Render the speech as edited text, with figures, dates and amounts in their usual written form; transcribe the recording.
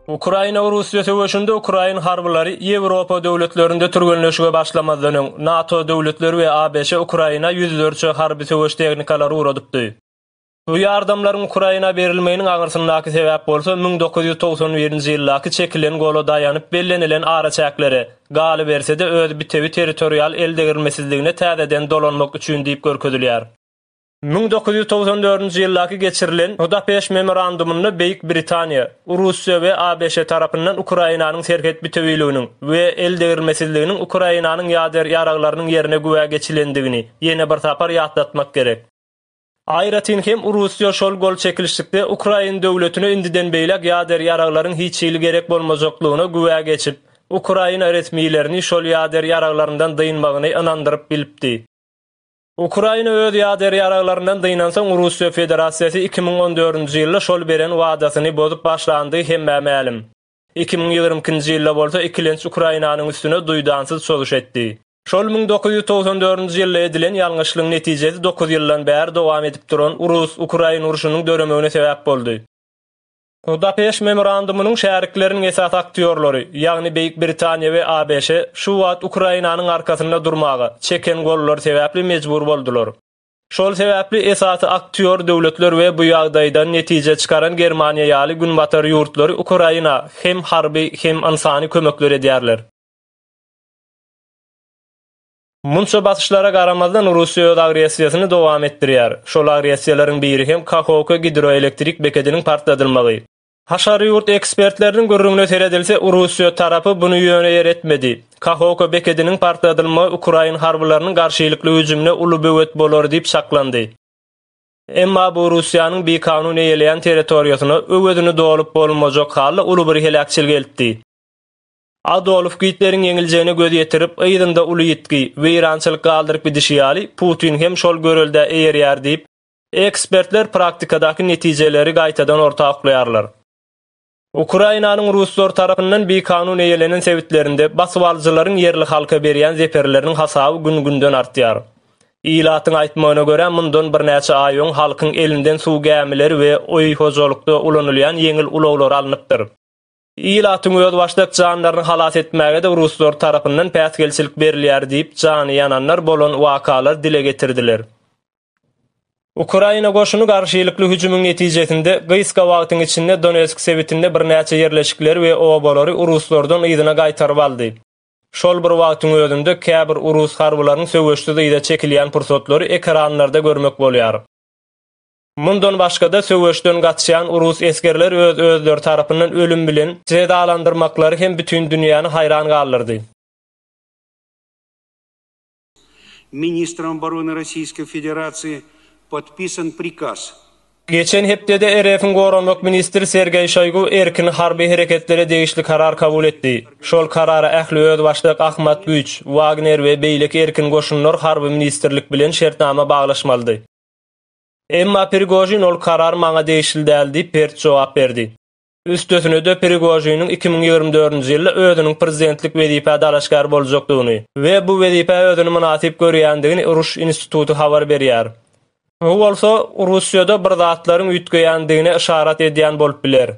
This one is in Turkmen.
Ukraina Russiýa söwüşinde Ukraina harblary Ýewropa döwletlerinde türgenleşige başlamazdan öň NATO döwletleri we ABŞ Ukraina 104 harby söwüş tehnikalary uradypdy. Bu ýardamlaryň Ukraina berilmeginiň aňyrsyndaky sebäp bolsa 1991-nji ýyldaky çekilen gola daýanyp bellenilen araçaklary galy bersede öz bitebi territorial eldegirmesizligine täzeden dolanmak üçin diýip görkezilýär. 1994-nji ýyldaky geçirilen Budapest memorandumuny Beýik Britaniýa, Russiýa we ABŞ tarapyndan Ukrainanyň serket bitebilliginiň we eldegirmesizliginiň Ukrainanyň ýader ýaraglarynyň ýerine güwä geçilendigini ýene bir tapar ýatlatmak gerek. Aýratyn hem Russiýa şol gol çekilişlikde Ukraina döwletine indiden beýlek ýader ýaraglaryň hiç ýyly gerek bolmazoklugyna güwä geçip, Ukraina resmiýlerini şol ýader ýaraglaryndan dyynmagyny inandyryp bilipdi. Ukraina öz ýader ýaraglaryndan dyýnansaň Russiýa Federasiýasy 2014-nji ýylda şol beren wadasyny bozup başlandy hemme mälim. 2022-nji ýylda bolsa ikilenç Ukrainanyň üstüne duýdansyz soguş etdi. Şol 1994-nji ýylda edilen ýalňyşlygyň netijesi 9 ýyldan bäri dowam edip duran Rus-Ukraina uruşunyň döremegine sebäp boldy. Budapest memorandumynyň şärikleriniň esas aktýorlary, ýagny Beýik Britaniýa we ABŞ şu wagt Ukrainanyň arkasynda durmagy, çeken gollar sebäpli mejbur boldular. Şol sebäpli esasy aktýor döwletler we bu ýagdaýdan netije çykaran Germaniýa ýaly günbatar ýurtlary Ukraina hem harby hem insany kömekler edýärler. Munça basyşlara garamazdan Russiýa öz agresiýasyny dowam etdirýär. Şol agresiýalaryň biri hem Kakhovka hidroelektrik beketiniň partladylmagy. Haşary ýurt ekspertleriniň görrüňine seredilse, Russiýa tarapy buny ýöne ýer etmedi. Kakhovka beketiniň partladylmagy Ukraina harbalarynyň garşylykly hüjümine uly böwet bolar diýip şaklandy. Emma bu Russiýanyň beýkanun eýeleýän territoriýasyna öwedini dolup bolmajak halda uly bir helakçylyk eltdi. Adolf Hitler'iň ýeňiljegine göz ýetirip, ýygyňda uly ýetgi we ýyrançylyk galdyryp gidişýäli Putin hem şol görelde eýerýär diýip, ekspertler praktikadaky netijeleri gaýtadan ortaklaýarlar. Ukrainanyň Ruslar tarapyndan beýkanun eýelenen sebitlerinde basyp alyjylaryň ýerli halka berýän zeperleriniň hasaby gün-günden artýar. Ýylatyň aýtmagyna görä, mundan bir näçe aý öň halkyň elinden suw gämileri we oý hojulukda ulanylýan ýeňil ulaglar alınıpdyr. Ýylatyň öz başlyk janlaryny halas etmäge de Ruslar tarapyndan päsgelçilik berilýär diýip jany ýananlar bolan wakalar dile getirdiler. Ukraina goşuny garşylykly hüjümüň netijesinde gyska wagtyň içinde Donetsk sebitinde bir näçe ýerleşikler we obalary Ruslardan ýygyna gaýtaryp aldy. Şol bir wagtyň özünde käbir Rus harbalarynyň söwüşde ýa-da çekilýän pursatlary ekranlarda görmek bolýar. Mundan başga-da söwüşden gaçýan Rus eskerler özleri tarapyndan ölüm bilen cezalandyrmaklary hem bütün dünýäni hayran galdyrdy. Министром обороны Российской Федерации подписан приказ. Geçen hepdede RF'in Goranmak Ministri Sergey Shoygu erkin harbi hereketlere degişli karar kabul etdi. Şol karara ähli öz başlyk Ahmat Güç, Wagner we beýleki erkin goşunlar harbi ministerlik bilen şertnama baglaşmalydy. Emma Prigojin ol karar maňa degişli däl diýip pert jogap berdi. Üstesine de Prigojinin 2024-nji ýylda özüniň prezidentlik wezipä dalaşgar boljakdygyny we bu wezipe özüni münasip görýändigini Uruş institutu habar berýär. Bu bolsa Russiýada bir zatlaryň üýtgeýändigine işaret edýän bolup biler.